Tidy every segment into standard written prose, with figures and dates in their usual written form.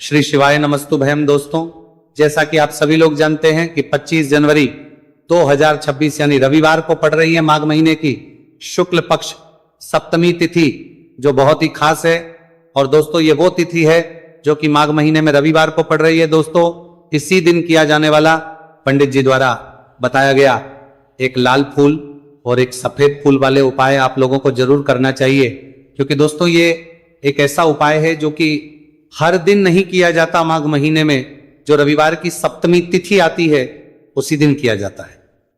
श्री शिवाय नमस्तुभयम। दोस्तों, जैसा कि आप सभी लोग जानते हैं कि 25 जनवरी 2026 यानी रविवार को पड़ रही है माघ महीने की शुक्ल पक्ष सप्तमी तिथि, जो बहुत ही खास है। और दोस्तों, ये वो तिथि है जो कि माघ महीने में रविवार को पड़ रही है। दोस्तों, इसी दिन किया जाने वाला पंडित जी द्वारा बताया गया एक लाल फूल और एक सफेद फूल वाले उपाय आप लोगों को जरूर करना चाहिए, क्योंकि दोस्तों ये एक ऐसा उपाय है जो कि हर दिन नहीं किया जाता। माघ महीने में जो रविवार की सप्तमी तिथि आती है उसी दिन किया जाता है।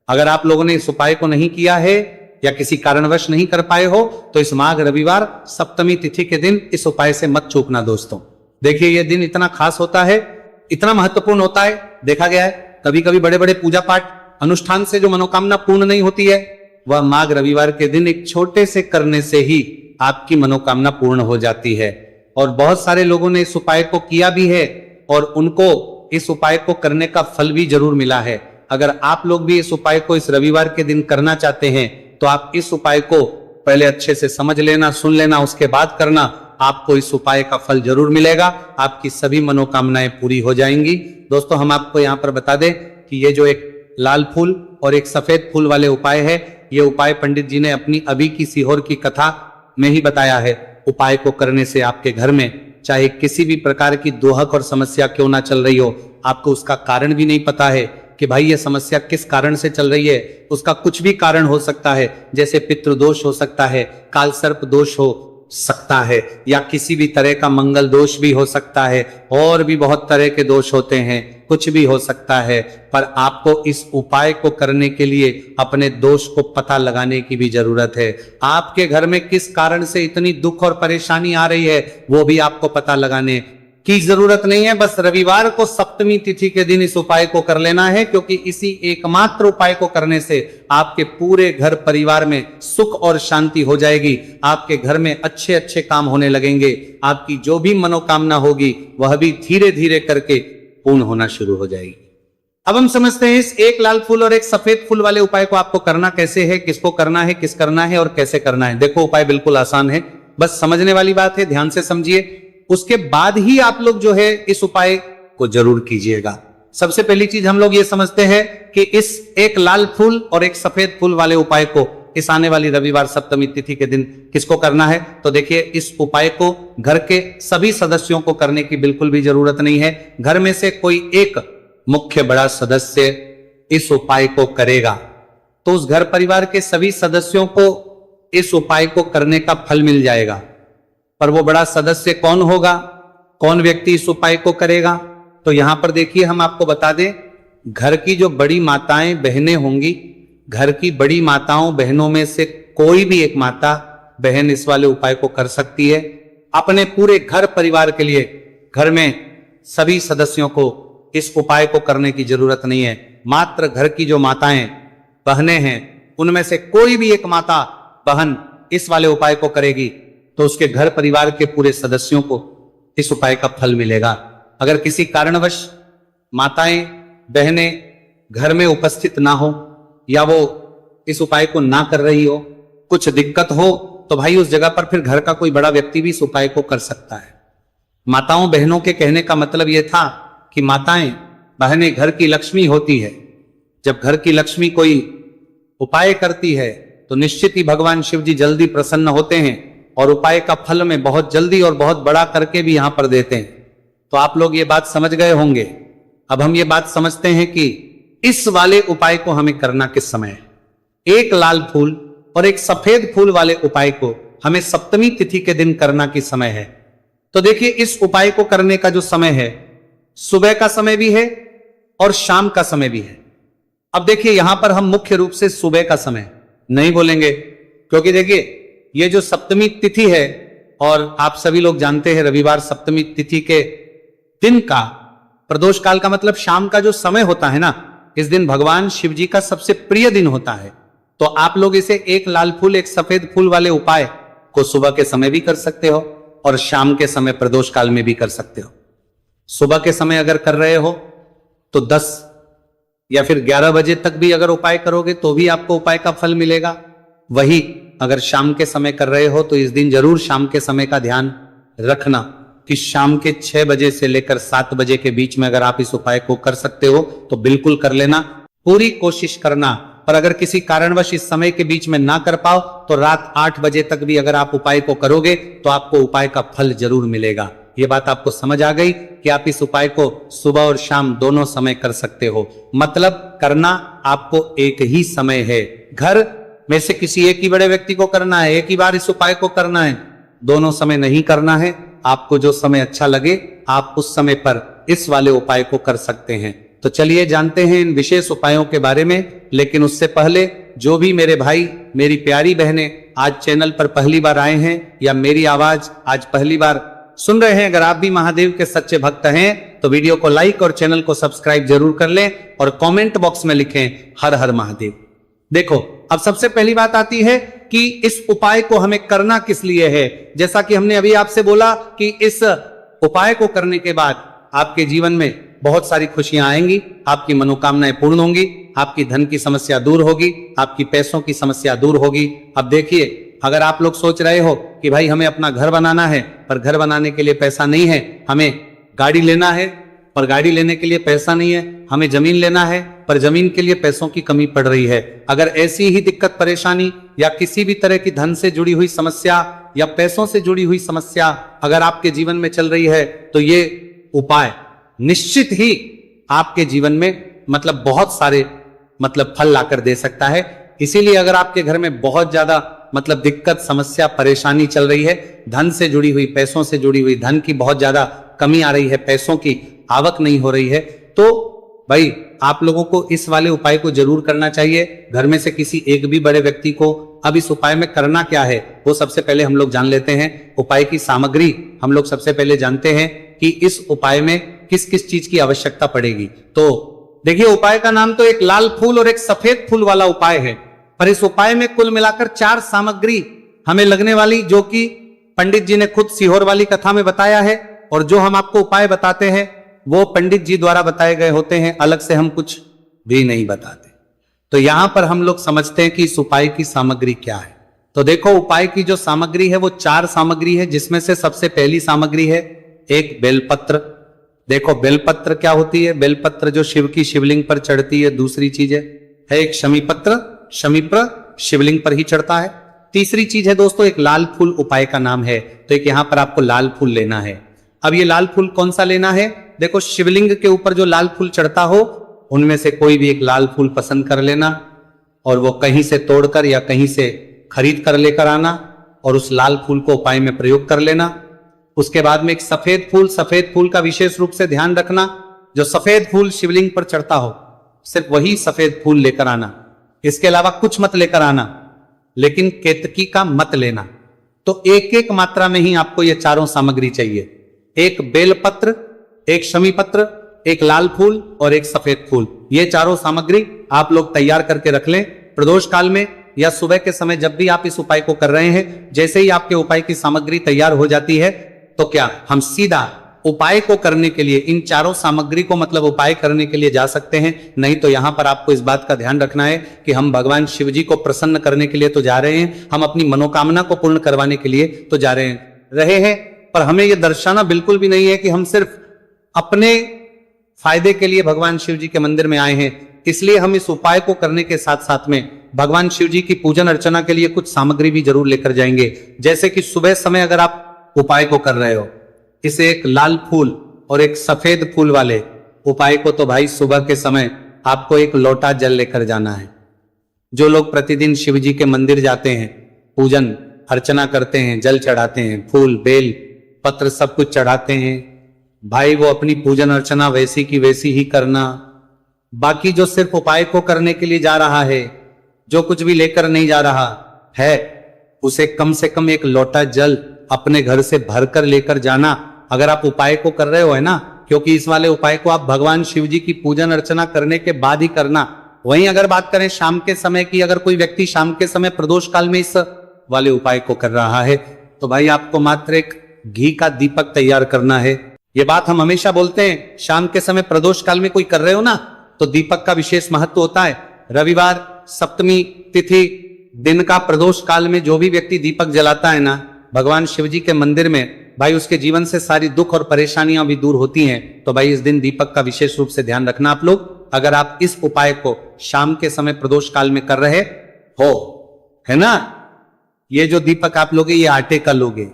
अगर आप लोगों ने इस उपाय को नहीं किया है या किसी कारणवश नहीं कर पाए हो तो इस माघ रविवार सप्तमी तिथि के दिन इस उपाय से मत चूकना। दोस्तों देखिए, यह दिन इतना खास होता है, इतना महत्वपूर्ण होता है। देखा गया है कभी कभी बड़े बड़े पूजा पाठ अनुष्ठान से जो मनोकामना पूर्ण नहीं होती है, वह माघ रविवार के दिन एक छोटे से करने से ही आपकी मनोकामना पूर्ण हो जाती है। और बहुत सारे लोगों ने इस उपाय को किया भी है और उनको इस उपाय को करने का फल भी जरूर मिला है। अगर आप लोग भी इस उपाय को इस रविवार के दिन करना चाहते हैं तो आप इस उपाय को पहले अच्छे से समझ लेना, सुन लेना, उसके बाद करना। आपको इस उपाय का फल जरूर मिलेगा, आपकी सभी मनोकामनाएं पूरी हो जाएंगी। दोस्तों, हम आपको यहाँ पर बता दें कि ये जो एक लाल फूल और एक सफेद फूल वाले उपाय है, ये उपाय पंडित जी ने अपनी अभी की सीहोर की कथा में ही बताया है। उपाय को करने से आपके घर में चाहे किसी भी प्रकार की दोहक और समस्या क्यों ना चल रही हो, आपको उसका कारण भी नहीं पता है कि भाई ये समस्या किस कारण से चल रही है, उसका कुछ भी कारण हो सकता है। जैसे पितृदोष हो सकता है, काल सर्प दोष हो सकता है, या किसी भी तरह का मंगल दोष भी हो सकता है, और भी बहुत तरह के दोष होते हैं, कुछ भी हो सकता है। पर आपको इस उपाय को करने के लिए अपने दोष को पता लगाने की भी जरूरत है। आपके घर में किस कारण से इतनी दुख और परेशानी आ रही है वो भी आपको पता लगाने की जरूरत नहीं है। बस रविवार को सप्तमी तिथि के दिन इस उपाय को कर लेना है, क्योंकि इसी एकमात्र उपाय को करने से आपके पूरे घर परिवार में सुख और शांति हो जाएगी। आपके घर में अच्छे अच्छे काम होने लगेंगे। आपकी जो भी मनोकामना होगी वह भी धीरे धीरे करके पूर्ण होना शुरू हो जाएगी। अब हम समझते हैं इस एक लाल फूल और एक सफेद फूल वाले उपाय को आपको करना कैसे है, किसको करना है, किस करना है और कैसे करना है। देखो, उपाय बिल्कुल आसान है, बस समझने वाली बात है, ध्यान से समझिए। उसके बाद ही आप लोग जो है इस उपाय को जरूर कीजिएगा। सबसे पहली चीज हम लोग ये समझते हैं कि इस एक लाल फूल और एक सफेद फूल वाले उपाय को इस आने वाली रविवार सप्तमी तिथि के दिन किसको करना है। तो देखिए, इस उपाय को घर के सभी सदस्यों को करने की बिल्कुल भी जरूरत नहीं है। घर में से कोई एक मुख्य बड़ा सदस्य इस उपाय को करेगा तो उस घर परिवार के सभी सदस्यों को इस उपाय को करने का फल मिल जाएगा। पर वो बड़ा सदस्य कौन होगा, कौन व्यक्ति इस उपाय को करेगा, तो यहां पर देखिए हम आपको बता दें, घर की जो बड़ी माताएं बहनें होंगी, घर की बड़ी माताओं बहनों में से कोई भी एक माता बहन इस वाले उपाय को कर सकती है। अपने पूरे घर परिवार के लिए घर में सभी सदस्यों को इस उपाय को करने की जरूरत नहीं है। मात्र घर की जो माताएं बहनें हैं उनमें से कोई भी एक माता बहन इस वाले उपाय को करेगी तो उसके घर परिवार के पूरे सदस्यों को इस उपाय का फल मिलेगा। अगर किसी कारणवश माताएं बहनें घर में उपस्थित ना हो या वो इस उपाय को ना कर रही हो, कुछ दिक्कत हो, तो भाई उस जगह पर फिर घर का कोई बड़ा व्यक्ति भी इस उपाय को कर सकता है। माताओं बहनों के कहने का मतलब यह था कि माताएं बहनें घर की लक्ष्मी होती है। जब घर की लक्ष्मी कोई उपाय करती है तो निश्चित ही भगवान शिव जी जल्दी प्रसन्न होते हैं और उपाय का फल में बहुत जल्दी और बहुत बड़ा करके भी यहां पर देते हैं। तो आप लोग ये बात समझ गए होंगे। अब हम ये बात समझते हैं कि इस वाले उपाय को हमें करना किस समय है। एक लाल फूल और एक सफेद फूल वाले उपाय को हमें सप्तमी तिथि के दिन करना किस समय है। तो देखिए, इस उपाय को करने का जो समय है, सुबह का समय भी है और शाम का समय भी है। अब देखिए, यहां पर हम मुख्य रूप से सुबह का समय नहीं बोलेंगे, क्योंकि देखिए ये जो सप्तमी तिथि है, और आप सभी लोग जानते हैं रविवार सप्तमी तिथि के दिन का प्रदोष काल का मतलब शाम का जो समय होता है ना, इस दिन भगवान शिव जी का सबसे प्रिय दिन होता है। तो आप लोग इसे एक लाल फूल एक सफेद फूल वाले उपाय को सुबह के समय भी कर सकते हो और शाम के समय प्रदोष काल में भी कर सकते हो। सुबह के समय अगर कर रहे हो तो 10 या फिर 11 बजे तक भी अगर उपाय करोगे तो भी आपको उपाय का फल मिलेगा। वही अगर शाम के समय कर रहे हो तो इस दिन जरूर शाम के समय का ध्यान रखना। कि शाम के 6 बजे से लेकर 7 बजे के बीच में अगर आप इस उपाय को कर सकते हो तो बिल्कुल कर लेना, पूरी कोशिश करना। पर अगर किसी कारणवश इस समय के बीच में ना कर पाओ तो रात 8 बजे तक भी अगर आप उपाय को करोगे तो आपको उपाय का फल जरूर मिलेगा। ये बात आपको समझ आ गई कि आप इस उपाय को सुबह और शाम दोनों समय कर सकते हो। मतलब करना आपको एक ही समय है, घर में से किसी एक ही बड़े व्यक्ति को करना है, एक ही बार इस उपाय को करना है, दोनों समय नहीं करना है। आपको जो समय अच्छा लगे आप उस समय पर इस वाले उपाय को कर सकते हैं। तो चलिए जानते हैं इन विशेष उपायों के बारे में। लेकिन उससे पहले जो भी मेरे भाई मेरी प्यारी बहनें आज चैनल पर पहली बार आए हैं या मेरी आवाज आज पहली बार सुन रहे हैं, अगर आप भी महादेव के सच्चे भक्त हैं तो वीडियो को लाइक और चैनल को सब्सक्राइब जरूर कर लें और कमेंट बॉक्स में लिखें हर हर महादेव। देखो, अब सबसे पहली बात आती है कि इस उपाय को हमें करना किस लिए है। जैसा कि हमने अभी आपसे बोला कि इस उपाय को करने के बाद आपके जीवन में बहुत सारी खुशियां आएंगी, आपकी मनोकामनाएं पूर्ण होंगी, आपकी धन की समस्या दूर होगी, आपकी पैसों की समस्या दूर होगी। अब देखिए, अगर आप लोग सोच रहे हो कि भाई हमें अपना घर बनाना है पर घर बनाने के लिए पैसा नहीं है, हमें गाड़ी लेना है पर गाड़ी लेने के लिए पैसा नहीं है, हमें जमीन लेना है पर जमीन के लिए पैसों की कमी पड़ रही है, अगर ऐसी ही दिक्कत परेशानी या किसी भी तरह की धन से जुड़ी हुई समस्या या पैसों से जुड़ी हुई समस्या अगर आपके जीवन में चल रही है तो ये उपाय निश्चित ही आपके जीवन में मतलब बहुत सारे मतलब फल लाकर दे सकता है। इसीलिए अगर आपके घर में बहुत ज्यादा मतलब दिक्कत समस्या परेशानी चल रही है, धन से जुड़ी हुई पैसों से जुड़ी हुई धन की बहुत ज्यादा कमी आ रही है, पैसों की आवक नहीं हो रही है, तो भाई आप लोगों को इस वाले उपाय को जरूर करना चाहिए। घर में से किसी एक भी बड़े व्यक्ति को अब इस उपाय में करना क्या है वो सबसे पहले हम लोग जान लेते हैं। उपाय की सामग्री हम लोग सबसे पहले जानते हैं कि इस उपाय में किस किस चीज की आवश्यकता पड़ेगी। तो देखिए, उपाय का नाम तो एक लाल फूल और एक सफेद फूल वाला उपाय है, पर इस उपाय में कुल मिलाकर 4 सामग्री हमें लगने वाली, जो कि पंडित जी ने खुद सीहोर वाली कथा में बताया है, और जो हम आपको उपाय बताते हैं वो पंडित जी द्वारा बताए गए होते हैं, अलग से हम कुछ भी नहीं बताते। तो यहां पर हम लोग समझते हैं कि इस उपाय की सामग्री क्या है। तो देखो, उपाय की जो सामग्री है वो 4 सामग्री है, जिसमें से सबसे पहली सामग्री है एक बेलपत्र। देखो, बेलपत्र क्या होती है? बेलपत्र जो शिव की शिवलिंग पर चढ़ती है। दूसरी चीज है एक शमीपत्र, शमीपत्र शिवलिंग पर ही चढ़ता है। तीसरी चीज है दोस्तों एक लाल फूल, उपाय का नाम है। तो एक यहां पर आपको लाल फूल लेना है। अब ये लाल फूल कौन सा लेना है? देखो, शिवलिंग के ऊपर जो लाल फूल चढ़ता हो उनमें से कोई भी एक लाल फूल पसंद कर लेना और वो कहीं से तोड़कर या कहीं से खरीद कर लेकर आना और उस लाल फूल को उपाय में प्रयोग कर लेना। उसके बाद में एक सफेद फूल का विशेष रूप से ध्यान रखना, जो सफेद फूल शिवलिंग पर चढ़ता हो सिर्फ वही सफेद फूल लेकर आना, इसके अलावा कुछ मत लेकर आना, लेकिन केतकी का मत लेना। तो एक एक मात्रा में ही आपको ये चारों सामग्री चाहिए, एक बेलपत्र, एक शमीपत्र, एक लाल फूल और एक सफेद फूल। ये चारों सामग्री आप लोग तैयार करके रख लें। प्रदोष काल में या सुबह के समय जब भी आप इस उपाय को कर रहे हैं, जैसे ही आपके उपाय की सामग्री तैयार हो जाती है तो क्या हम सीधा उपाय को करने के लिए इन चारों सामग्री को मतलब उपाय करने के लिए जा सकते हैं। नहीं तो यहां पर आपको इस बात का ध्यान रखना है कि हम भगवान शिव जी को प्रसन्न करने के लिए तो जा रहे हैं, हम अपनी मनोकामना को पूर्ण करवाने के लिए तो जा रहे हैं, पर हमें यह दर्शाना बिल्कुल भी नहीं है कि हम सिर्फ अपने फायदे के लिए भगवान शिव जी के मंदिर में आए हैं। इसलिए हम इस उपाय को करने के साथ साथ में भगवान शिव जी की पूजन अर्चना के लिए कुछ सामग्री भी जरूर लेकर जाएंगे। जैसे कि सुबह समय अगर आप उपाय को कर रहे हो, इसे एक लाल फूल और एक सफेद फूल वाले उपाय को तो भाई सुबह के समय आपको एक लोटा जल लेकर जाना है। जो लोग प्रतिदिन शिव जी के मंदिर जाते हैं, पूजन अर्चना करते हैं, जल चढ़ाते हैं, फूल बेल पत्र सब कुछ चढ़ाते हैं, भाई वो अपनी पूजन अर्चना वैसी की वैसी ही करना। बाकी जो सिर्फ उपाय को करने के लिए जा रहा है, जो कुछ भी लेकर नहीं जा रहा है, उसे कम से कम एक लोटा जल अपने घर से भरकर लेकर जाना। अगर आप उपाय को कर रहे हो, है ना, क्योंकि इस वाले उपाय को आप भगवान शिव जी की पूजन अर्चना करने के बाद ही करना। वहीं अगर बात करें शाम के समय की, अगर कोई व्यक्ति शाम के समय प्रदोष काल में इस वाले उपाय को कर रहा है तो भाई आपको मात्र एक घी का दीपक तैयार करना है। ये बात हम हमेशा बोलते हैं, शाम के समय प्रदोष काल में कोई कर रहे हो ना तो दीपक का विशेष महत्व होता है। रविवार सप्तमी तिथि दिन का प्रदोष काल में जो भी व्यक्ति दीपक जलाता है ना भगवान शिव जी के मंदिर में, भाई उसके जीवन से सारी दुख और परेशानियां भी दूर होती हैं। तो भाई इस दिन दीपक का विशेष रूप से ध्यान रखना आप लोग। अगर आप इस उपाय को शाम के समय प्रदोष काल में कर रहे हो, है ना, ये जो दीपक आप लोगे ये आटे का लोगे।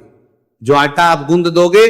जो आटा आप गूंद दोगे